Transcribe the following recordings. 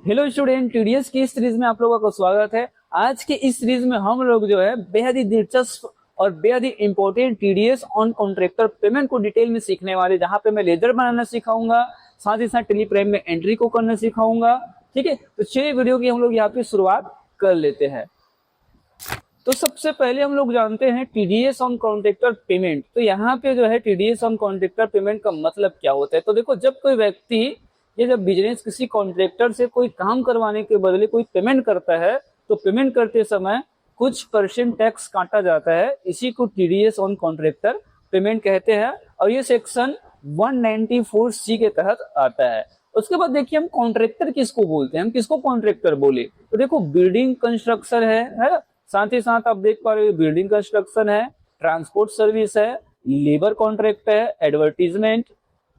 Hello student, TDS की इस series में आप लोगों का स्वागत है। आज के इस सीरीज में हम लोग जो है बेहद ही दिलचस्प और बेहद ही important TDS on contractor payment को डिटेल में सीखने वाले, जहां पे मैं लेजर बनाना सिखाऊंगा, साथ ही साथ टेलीप्राइम में एंट्री को करना सिखाऊंगा। ठीक है, तो चलिए वीडियो की हम लोग यहाँ पे शुरुआत कर लेते हैं। तो सबसे पहले हम लोग जानते हैं टीडीएस ऑन कॉन्ट्रैक्टर पेमेंट। तो यहाँ पे जो है टीडीएस ऑन कॉन्ट्रैक्टर पेमेंट का मतलब क्या होता है। तो देखो, जब कोई व्यक्ति ये जब बिजनेस किसी कॉन्ट्रैक्टर से कोई काम करवाने के बदले कोई पेमेंट करता है, तो पेमेंट करते समय कुछ परसेंट टैक्स काटा जाता है। इसी को टीडीएस ऑन कॉन्ट्रैक्टर पेमेंट कहते हैं और ये सेक्शन 194C के तहत आता है। उसके बाद देखिए, हम कॉन्ट्रैक्टर किसको बोलते हैं, हम किसको कॉन्ट्रैक्टर बोले। तो देखो, बिल्डिंग कंस्ट्रक्शन है, साथ ही साथ आप देख पा रहे हो बिल्डिंग कंस्ट्रक्शन है, ट्रांसपोर्ट सर्विस है, लेबर कॉन्ट्रैक्ट है, एडवर्टीजमेंट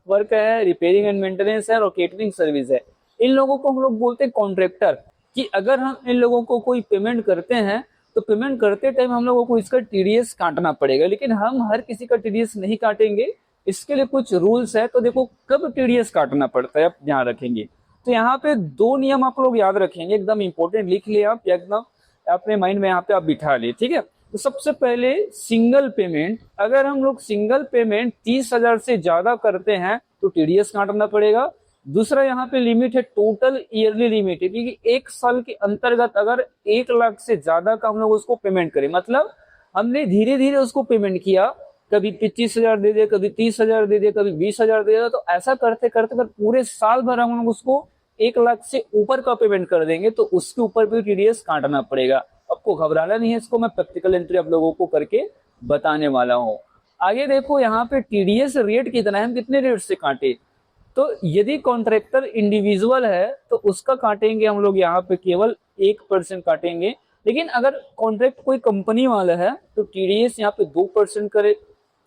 वर्क है, रिपेयरिंग एंड मेंटेनेंस है और केटरिंग सर्विस है। इन लोगों को हम लोग बोलते हैं कॉन्ट्रैक्टर। कि अगर हम इन लोगों को कोई पेमेंट करते हैं तो पेमेंट करते टाइम हम लोगों को इसका टीडीएस काटना पड़ेगा, लेकिन हम हर किसी का टीडीएस नहीं काटेंगे। इसके लिए कुछ रूल्स है। तो देखो, कब टीडीएस काटना पड़ता है आप ध्यान रखेंगे। तो यहाँ पे दो नियम आप लोग याद रखेंगे, एकदम इंपॉर्टेंट, लिख लिया आप एकदम अपने माइंड में, यहाँ पे आप बिठा लिए। ठीक है, तो सबसे पहले सिंगल पेमेंट। अगर हम लोग सिंगल पेमेंट 30,000 से ज्यादा करते हैं तो टीडीएस काटना पड़ेगा। दूसरा यहाँ पे लिमिट है टोटल ईयरली लिमिट है, क्योंकि एक साल के अंतर्गत अगर 1 लाख से ज्यादा का हम लोग उसको पेमेंट करें, मतलब हमने धीरे धीरे उसको पेमेंट किया, कभी 25,000 दे दे, कभी 30,000 दे दे, कभी 20,000 दे दे, तो ऐसा करते करते अगर पूरे साल भर हम लोग उसको 1 लाख से ऊपर का पेमेंट कर देंगे तो उसके ऊपर भी टीडीएस काटना पड़ेगा। आपको घबराना नहीं है, इसको मैं प्रैक्टिकल एंट्री आप लोगों को करके बताने वाला हूँ। आगे देखो, यहाँ पे टीडीएस रेट कितना है, हम कितने रेट से काटे। तो यदि कॉन्ट्रैक्टर इंडिविजुअल है तो उसका काटेंगे हम लोग यहाँ पे केवल 1% काटेंगे। लेकिन अगर कॉन्ट्रैक्ट कोई कंपनी वाला है तो टीडीएस यहाँ पे 2% करे।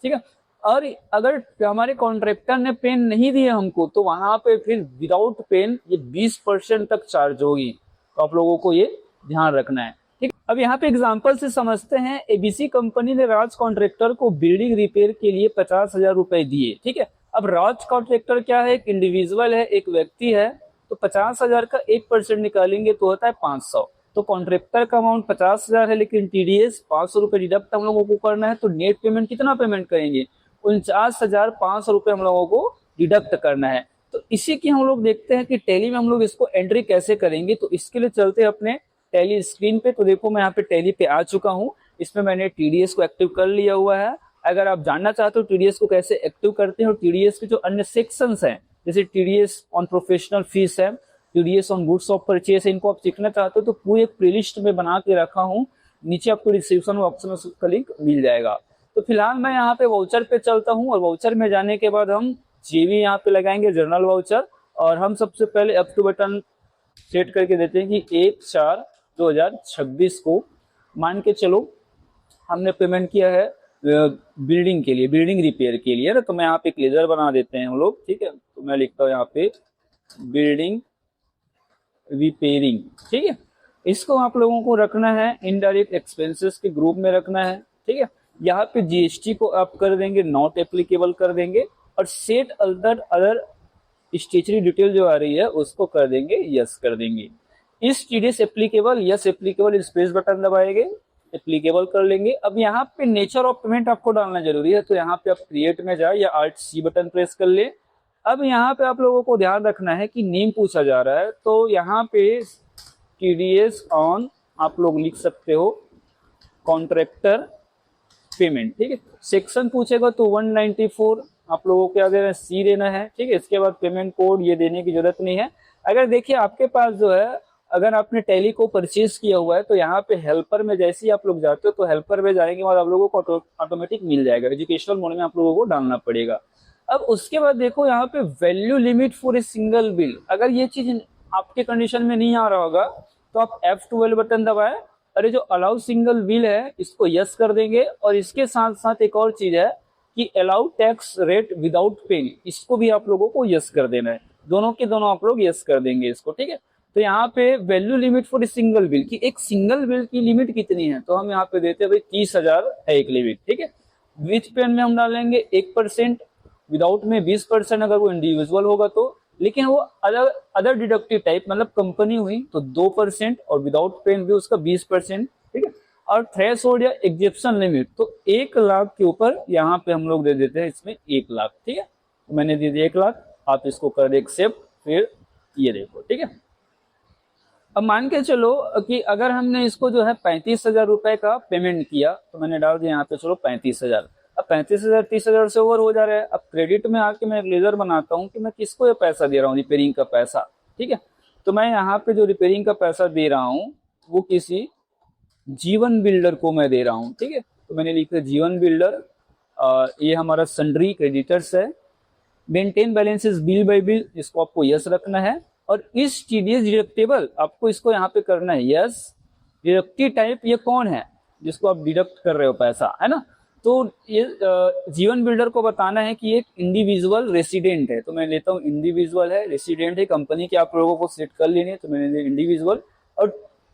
ठीक है, और अगर हमारे कॉन्ट्रैक्टर ने पेन नहीं दिया हमको तो वहां पे फिर विदाउट पेन ये 20% तक चार्ज होगी। तो आप लोगों को ये ध्यान रखना है। ठीक, अब यहाँ पे एग्जांपल से समझते हैं। एबीसी कंपनी ने राज कॉन्ट्रैक्टर को बिल्डिंग रिपेयर के लिए 50,000 रुपए दिए। ठीक है, अब राज कॉन्ट्रैक्टर क्या है, एक इंडिविजुअल है, एक व्यक्ति है। तो 50,000 का 1% निकालेंगे तो होता है 500। तो कॉन्ट्रैक्टर का अमाउंट 50,000 है, लेकिन टीडीएस 500 रुपए डिडक्ट हम लोगों को करना है। तो नेट पेमेंट कितना पेमेंट करेंगे, 49,500 रुपए हम लोगों को डिडक्ट करना है। तो इसी की हम लोग देखते हैं कि टैली में हम लोग इसको एंट्री कैसे करेंगे। तो इसके लिए चलते हैं अपने टैली स्क्रीन पे। तो देखो, मैं यहाँ पे टैली पे आ चुका हूँ। इसमें मैंने टीडीएस को एक्टिव कर लिया हुआ है। अगर आप जानना चाहते हो टीडीएस को कैसे एक्टिव करते हैं और टीडीएस के जो अन्य सेक्शंस हैं, जैसे टीडीएस ऑन प्रोफेशनल फीस है, TDS on goods of purchase है, इनको आप सीखना चाहते हो तो पूरी एक प्लेलिस्ट में बना के रखा हूँ। नीचे आपको डिस्क्रिप्शन बॉक्स में उसका लिंक मिल जाएगा। तो फिलहाल मैं यहाँ पे वाउचर पे चलता हूँ और वाउचर में जाने के बाद हम जेवी यहाँ पे लगाएंगे, जर्नल वाउचर। और हम सबसे पहले अप टू बटन सेट करके देते हैं कि 1/4/2026 को मान के चलो हमने पेमेंट किया है बिल्डिंग के लिए, बिल्डिंग रिपेयर के लिए ना। तो मैं यहाँ पे एक लेजर बना देते हैं हम लोग। ठीक है, तो मैं लिखता हूँ यहाँ पे बिल्डिंग रिपेयरिंग। ठीक है, इसको आप लोगों को रखना है इनडायरेक्ट एक्सपेंसेस के ग्रुप में रखना है। ठीक है, यहाँ पे जीएसटी को आप कर देंगे नॉट एप्लीकेबल कर देंगे, और सेट अदर स्टेचरी डिटेल जो आ रही है उसको कर देंगे यस कर देंगे। इस TDS applicable, yes applicable, space button दबाएंगे, एप्लीकेबल कर लेंगे। अब यहाँ पे नेचर ऑफ पेमेंट आपको डालना जरूरी है। तो यहाँ पे आप क्रिएट में जाए या Alt+C बटन प्रेस कर ले। अब यहाँ पे आप लोगों को ध्यान रखना है कि नेम पूछा जा रहा है, तो यहाँ पे टीडीएस ऑन आप लोग लिख सकते हो कॉन्ट्रैक्टर पेमेंट। ठीक है, सेक्शन पूछेगा तो 194 आप लोगों को क्या देना है, सी देना है। ठीक है, इसके बाद पेमेंट कोड ये देने की जरूरत नहीं है। अगर देखिए आपके पास जो है, अगर आपने टैली को परचेज किया हुआ है तो यहाँ पे हेल्पर में जैसे ही आप लोग जाते हो तो हेल्पर में जाने के बाद आप लोगों को ऑटोमेटिक मिल जाएगा। एजुकेशनल मोड में आप लोगों को डालना पड़ेगा। अब उसके बाद देखो, यहाँ पे value limit for a single bill, अगर ये चीज आपके कंडीशन में नहीं आ रहा होगा तो आप F12 बटन दबाए, अरे जो अलाउ सिंगल बिल है इसको यस कर देंगे। और इसके साथ साथ एक और चीज है कि allow tax rate without PAN, इसको भी आप लोगों को यस कर देना है। दोनों के दोनों आप लोग यस कर देंगे इसको। ठीक है, तो यहाँ पे value limit for single bill की, एक सिंगल बिल की लिमिट कितनी है, तो हम यहाँ पे देते हैं भाई 30,000 है एक लिमिट। ठीक है, विथ पेन में हम डालेंगे 1%, विदाउट में 20%, अगर वो इंडिविजुअल होगा तो लेकिन वो अदर अदर डिडक्टिव टाइप मतलब कंपनी हुई तो 2% और विदाउट पेन भी उसका 20%, ठीक है। और थ्रेश होल्ड या एग्जेप्शन लिमिट तो 1 लाख के ऊपर यहाँ पे हम लोग दे देते हैं इसमें 1 लाख, ठीक है। तो मैंने दे दिया 1 लाख, आप इसको कर दे एक्सेप्ट, फिर ये देखो, ठीक है। अब मान के चलो कि अगर हमने इसको जो है 35,000 रुपए का पेमेंट किया तो मैंने डाल दिया यहाँ पे चलो 35,000। अब 35,000 30,000 से ओवर हो जा रहा है। अब क्रेडिट में आके मैं एक लेजर बनाता हूँ कि मैं किसको ये पैसा दे रहा हूँ, रिपेयरिंग का पैसा, ठीक है। तो मैं यहाँ पे जो रिपेयरिंग का पैसा दे रहा हूँ वो किसी जीवन बिल्डर को मैं दे रहा हूँ, ठीक है। तो मैंने लिखा जीवन बिल्डर, ये हमारा सन्ड्री क्रेडिटर्स है। Maintain balances bill bye bill, इसको आपको यस रखना है। और इस टीडीएस डिडक्टेबल आपको इसको यहाँ पे करना है यस। डिडक्टिव टाइप ये कौन है जिसको आप डिडक्ट कर रहे हो पैसा, है ना। तो ये जीवन बिल्डर को बताना है कि एक इंडिविजुअल रेसिडेंट है, तो मैं लेता हूँ इंडिविजुअल है, रेसिडेंट है, कंपनी के आप लोगों को सेट कर लेनी है, तो मैंने इंडिविजुअल। और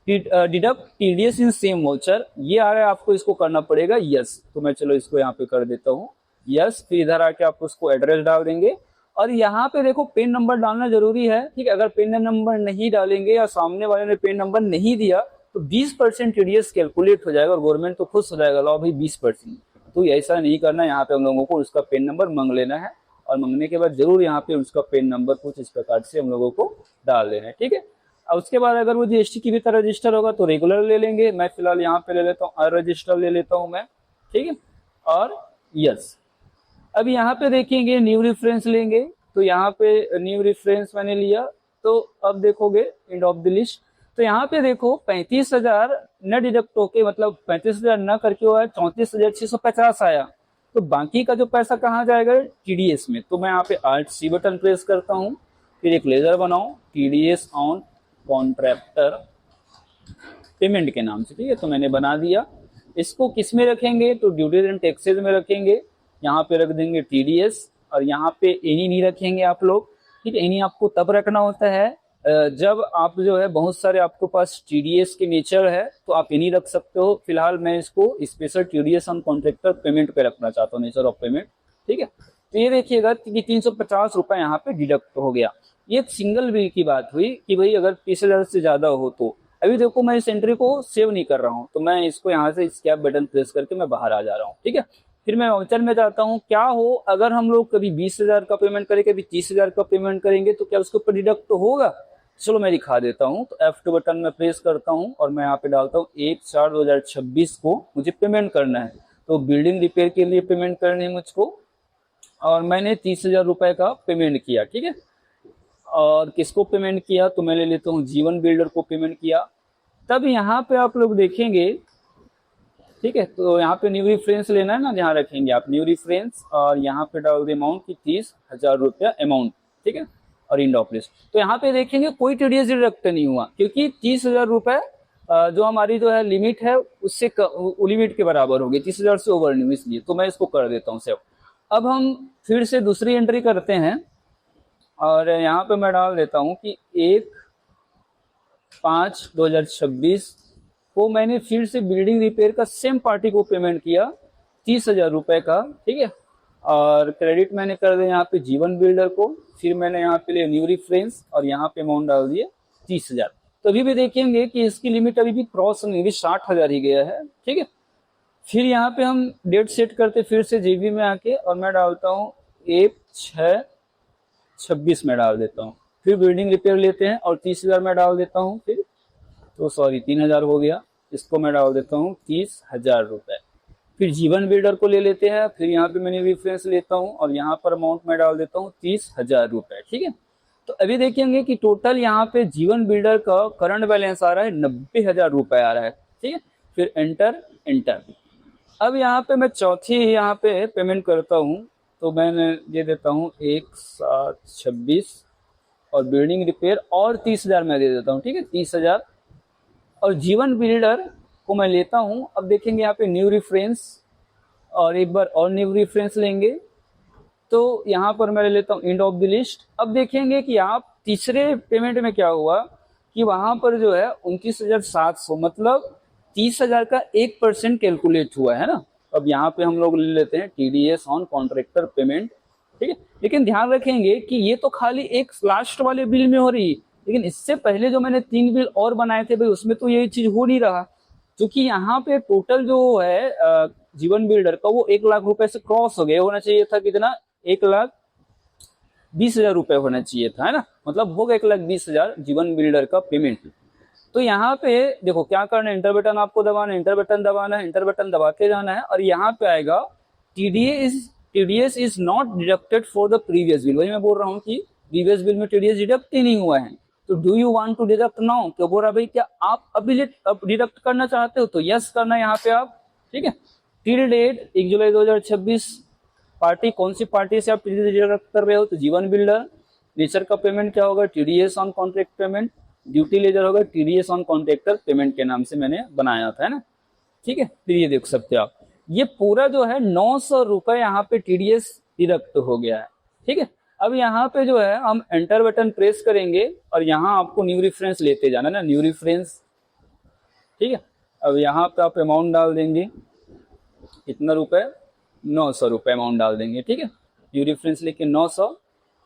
deduct TDS in same voucher ये आ रहा है, आपको इसको करना पड़ेगा यस। तो मैं चलो इसको यहाँ पे कर देता हूँ यस। फिर इधर आके आप उसको एड्रेस डाल देंगे और यहाँ पे देखो पेन नंबर डालना जरूरी है, ठीक है। अगर पेन नंबर नहीं डालेंगे या सामने वाले ने पेन नंबर नहीं दिया तो 20% टीडीएस कैलकुलेट हो जाएगा और गवर्नमेंट तो खुश हो जाएगा, लो भाई 20%। तो ऐसा नहीं करना, यहाँ पे हम लोगों को उसका पेन नंबर मांग लेना है और मांगने के बाद जरूर यहाँ पे उसका पेन नंबर कुछ इस प्रकार से हम लोगों को डाल देना है, ठीक है। और उसके बाद अगर वो जीएसटी की भी तरह रजिस्टर होगा तो रेगुलर ले लेंगे, मैं फिलहाल यहाँ पे ले लेता हूँ अनरजिस्टर ले लेता हूँ मैं, ठीक है। और यस। अब यहाँ पे देखेंगे न्यू रेफरेंस लेंगे, तो यहाँ पे न्यू रेफरेंस मैंने लिया। तो अब देखोगे एंड ऑफ द लिस्ट, तो यहाँ पे देखो 35,000 न डिडक्ट होके मतलब 35,000 न करके हुआ है 34,650 आया। तो बाकी का जो पैसा कहाँ जाएगा, टीडीएस में। तो मैं यहाँ पे Alt C बटन प्रेस करता हूँ, फिर एक लेजर बनाऊं टीडीएस ऑन कॉन्ट्रैक्टर पेमेंट के नाम से, ठीक है। तो मैंने बना दिया। इसको किस में रखेंगे, तो ड्यूटीज एंड टैक्सेज में रखेंगे। यहाँ पे रख देंगे टीडीएस और यहाँ पे एनी नहीं रखेंगे आप लोग, ठीक है। एनी आपको तब रखना होता है जब आप जो है बहुत सारे आपके पास टीडीएस के नेचर है तो आप एनी रख सकते हो। फिलहाल मैं इसको special TDS on contractor payment पे रखना चाहता हूँ, नेचर ऑफ पेमेंट, ठीक है। तो ये देखिएगा कि 350 रुपए यहाँ पे डिडक्ट हो गया। ये एक सिंगल बिल की बात हुई कि भाई अगर 30,000 से ज्यादा हो तो। अभी देखो मैं इस एंट्री को सेव नहीं कर रहा हूँ, तो मैं इसको यहाँ से स्कैप बटन प्रेस करके मैं बाहर आ जा रहा हूँ, ठीक है। फिर मैं वाउचर में जाता हूँ, क्या हो अगर हम लोग कभी 20,000 का पेमेंट करें, कभी 30,000 का पेमेंट करेंगे तो क्या उसके ऊपर डिडक्ट तो होगा। चलो मैं दिखा देता हूँ। तो F2 बटन में प्रेस करता हूँ और मैं यहाँ पे डालता हूँ 1/4/2026 को मुझे पेमेंट करना है। तो बिल्डिंग रिपेयर के लिए पेमेंट करनी है मुझको और मैंने 30,000 रुपए का पेमेंट किया, ठीक है। और किसको पेमेंट किया, तो मैं ले लेता हूँ जीवन बिल्डर को पेमेंट किया। तब यहाँ पे आप लोग देखेंगे, ठीक है। तो यहाँ पे न्यू रेफरेंस लेना है ना, जहाँ रखेंगे आप न्यू रेफरेंस और यहाँ पे डाल दे अमाउंट की 30,000 रुपया अमाउंट, ठीक है। और इंड ऑफ लिस्ट। तो यहाँ पे देखेंगे कोई टीडीएस डिडक्ट नहीं हुआ क्योंकि 30,000 रुपए जो हमारी जो है लिमिट है उससे लिमिट के बराबर होगी, 30,000 से ओवर नहीं, इसलिए तो मैं इसको कर देता हूँ सेव। अब हम फिर से दूसरी एंट्री करते हैं और यहाँ पे मैं डाल देता हूँ कि 1/5/2026 को मैंने फिर से बिल्डिंग रिपेयर का सेम पार्टी को पेमेंट किया 30,000 रुपए का, ठीक है। और क्रेडिट मैंने कर दिया यहाँ पे जीवन बिल्डर को। फिर मैंने यहाँ पे लिया न्यू रेफरेंस और यहाँ पे अमाउंट डाल दिए 30,000। तो अभी भी देखेंगे कि इसकी लिमिट अभी भी क्रॉस नहीं हुई, 60,000 ही गया है, ठीक है। फिर यहाँ पे हम डेट सेट करते फिर से जेबी में आके और मैं डालता हूँ 1/6/26 में डाल देता हूँ। फिर बिल्डिंग रिपेयर लेते हैं और 30,000 में डाल देता हूँ। फिर तो सॉरी 3,000 हो गया, इसको मैं डाल देता हूँ 30,000 रुपए। फिर जीवन बिल्डर को ले लेते हैं, फिर यहाँ पे मैंने रेफरेंस लेता हूँ और यहाँ पर अमाउंट में डाल देता हूँ 30,000 रुपए, ठीक है। तो अभी देखेंगे कि टोटल यहाँ पे जीवन बिल्डर का करंट बैलेंस आ रहा है 90,000 रुपए आ रहा है, ठीक है। फिर एंटर एंटर। अब यहाँ पे मैं चौथी यहाँ पे पेमेंट करता हूँ, तो मैंने दे देता हूँ 1/7/26 और बिल्डिंग रिपेयर और 30,000 मैं दे देता हूँ, ठीक है, 30,000। और जीवन बिल्डर को मैं लेता हूं। अब देखेंगे यहाँ पे न्यू रेफरेंस और एक बार और न्यू रेफरेंस लेंगे, तो यहाँ पर मैं ले लेता हूँ एंड ऑफ द लिस्ट। अब देखेंगे कि आप तीसरे पेमेंट में क्या हुआ कि वहां पर जो है 29,700 मतलब 30,000 का 1% कैलकुलेट हुआ है ना। अब यहाँ पे हम लोग ले लेते हैं टीडीएस ऑन कॉन्ट्रैक्टर पेमेंट ठीक है। लेकिन ध्यान रखेंगे कि ये तो खाली एक लास्ट वाले बिल में हो रही है, लेकिन इससे पहले जो मैंने 3 बिल और बनाए थे भाई उसमें तो ये चीज हो नहीं रहा, क्योंकि यहाँ पे टोटल जो है जीवन बिल्डर का वो 1 लाख रुपए से क्रॉस हो गया। होना चाहिए था कितना, 1,20,000 रुपए होना चाहिए था, है ना। मतलब होगा 1,20,000 जीवन बिल्डर का पेमेंट। तो यहाँ पे देखो क्या करना है, इंटर बटन आपको दबाना है, इंटर बटन दबाना है, इंटर बटन दबाते जाना है, और यहाँ पे आएगा TDS is not deducted for the previous bill. वही मैं बोल रहा हूँ कि प्रीवियस बिल में टीडीएस डिडक्ट ही नहीं हुआ है। तो do you want to deduct now, क्या बोल रहा भाई, क्या आप अभी डिडक्ट करना चाहते हो, तो यस करना है यहाँ पे आप, ठीक है। टिल डेट 1 जुलाई 2026, पार्टी कौन सी पार्टी से आप टीडीएस डिडक्ट कर रहे हो, तो जीवन बिल्डर। नेचर का पेमेंट क्या होगा, TDS on contract payment. Duty ledger होगा टीडीएस ऑन कॉन्ट्रैक्टर पेमेंट के नाम से मैंने बनाया था, है ना, ठीक है। फिर ये देख सकते हो आप, ये पूरा जो है 900 रुपए यहाँ पे टीडीएस डिडक्ट हो गया है, ठीक है। अब यहाँ पे जो है हम एंटर बटन प्रेस करेंगे और यहाँ आपको न्यू रेफरेंस लेते जाना ना, न्यू रेफरेंस, ठीक है। अब यहाँ पे आप अमाउंट डाल देंगे, कितना रुपए, 900 रुपए अमाउंट डाल देंगे, ठीक है। न्यू रेफरेंस लेके 900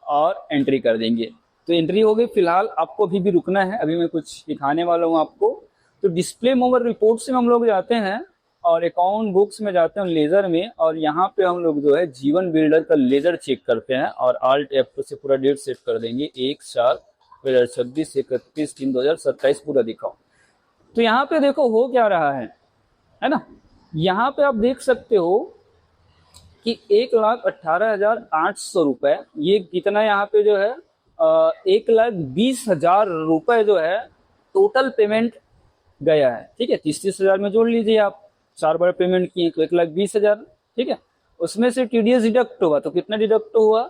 और एंट्री कर देंगे, तो एंट्री हो गई। फिलहाल आपको अभी भी रुकना है, अभी मैं कुछ दिखाने वाला हूँ आपको। तो डिस्प्ले मोवर रिपोर्ट में हम लोग जाते हैं और अकाउंट बुक्स में जाते हैं लेजर में, और यहाँ पे हम लोग जो है जीवन बिल्डर का लेजर चेक करते हैं और आल्ट F से पूरा डेट सेट कर देंगे, 1/4/2026, 31/3/2027 पूरा दिखाओ। तो यहाँ पे देखो हो क्या रहा है ना। यहाँ पे आप देख सकते हो कि 1,18,800 रुपए, ये कितना यहाँ पे जो है 1,20,000 रुपए जो है टोटल पेमेंट गया है, ठीक है। 30,000 में जोड़ लीजिए आप, 4 बार पेमेंट किए तो 1,20,000, ठीक है। उसमें से टीडीएस डिडक्ट हुआ, तो कितना डिडक्ट हुआ,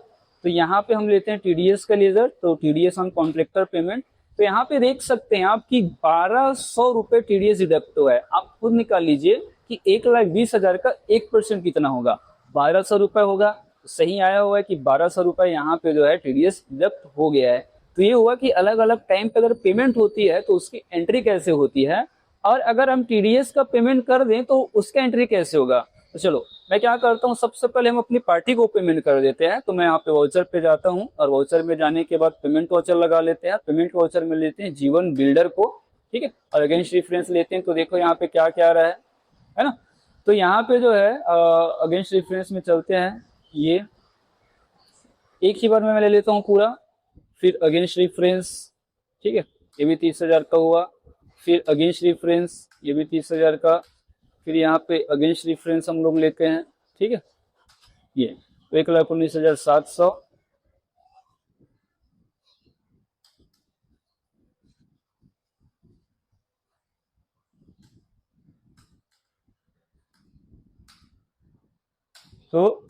तो यहाँ पे हम लेते हैं टीडीएस का लेजर, तो टीडीएस ऑन कॉन्ट्रैक्टर पेमेंट। तो यहाँ पे देख सकते हैं आप कि 1,200 रुपए टीडीएस डिडक्ट हुआ है। आप खुद निकाल लीजिए कि 1,20,000 का 1% कितना होगा, 1,200 रुपए होगा। सही आया हुआ है कि 1,200 रुपए यहाँ पे जो है टीडीएस डिडक्ट हो गया है। तो ये हुआ कि अलग अलग टाइम पे अगर पेमेंट होती है तो उसकी एंट्री कैसे होती है, और अगर हम टीडीएस का पेमेंट कर दें तो उसका एंट्री कैसे होगा। तो चलो मैं क्या करता हूँ, सबसे पहले हम अपनी पार्टी को पेमेंट कर देते हैं। तो मैं यहाँ पे वाउचर पे जाता हूँ और वाउचर में जाने के बाद पेमेंट वाउचर लगा लेते हैं। पेमेंट वाउचर में लेते हैं जीवन बिल्डर को, ठीक है, और अगेंस्ट रेफरेंस लेते हैं। तो देखो यहाँ पे क्या क्या रहा है ना। तो यहाँ पे जो है अगेंस्ट रेफरेंस में चलते हैं, ये एक ही बार में मैं ले लेता हूँ पूरा। फिर अगेंस्ट रेफरेंस, ठीक है, ये भी 30,000 का हुआ। फिर अगेंस्ट रेफरेंस, ये भी 30,000 का। फिर यहाँ पे अगेंस्ट रेफरेंस हम लोग लेते हैं, ठीक है, ये तो 1,19,700। तो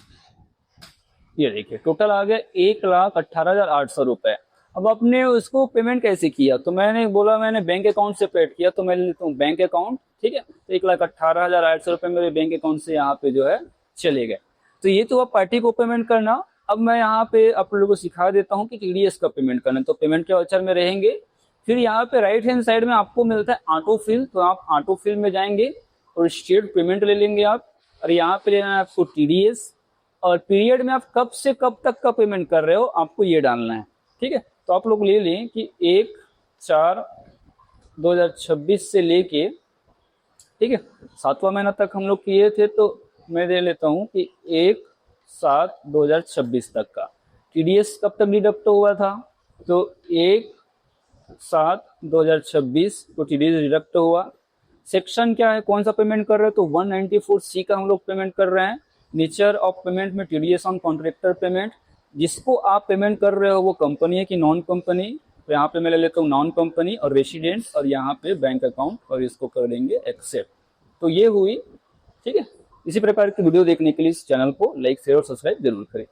ये देखिए टोटल आ गया 1,18,800 रुपए। अब आपने उसको पेमेंट कैसे किया, तो मैंने बोला मैंने बैंक अकाउंट से पेड किया, तो मैं लेता हूँ बैंक अकाउंट, ठीक है। तो 1,18,800 रुपए मेरे बैंक अकाउंट से यहाँ पे जो है चले गए। तो ये तो आप पार्टी को पेमेंट करना। अब मैं यहाँ पे आप लोगों को सिखा देता हूँ कि टीडीएस का पेमेंट करना। तो पेमेंट के वाउचर में रहेंगे, फिर यहाँ पे राइट हैंड साइड में आपको मिलता है ऑटो फिल, तो आप ऑटो फिल में जाएंगे और स्टेट पेमेंट ले लेंगे आप, और यहाँ पे लेना है आपको टीडीएस, और पीरियड में आप कब से कब तक का पेमेंट कर रहे हो आपको ये डालना है, ठीक है। तो आप लोग ले लें कि 1/4/2026 से लेके, ठीक है, 7वां महीना तक हम लोग किए थे। तो मैं दे लेता हूँ कि 1/7/2026 तक का टीडीएस कब तक डिडक्ट हुआ था, तो 1/7/2026 को टीडीएस डिडक्ट हुआ। सेक्शन क्या है, कौन सा पेमेंट कर रहे हैं, तो 194C का हम लोग पेमेंट कर रहे हैं। नेचर ऑफ पेमेंट में टीडीएस ऑन कॉन्ट्रैक्टर पेमेंट। जिसको आप पेमेंट कर रहे हो वो कंपनी है कि नॉन कंपनी, तो यहाँ पे मैं ले लेता हूँ नॉन कंपनी और रेसिडेंट्स, और यहाँ पे बैंक अकाउंट, और इसको कर देंगे एक्सेप्ट। तो ये हुई, ठीक है। इसी प्रकार की वीडियो देखने के लिए इस चैनल को लाइक शेयर और सब्सक्राइब जरूर करें।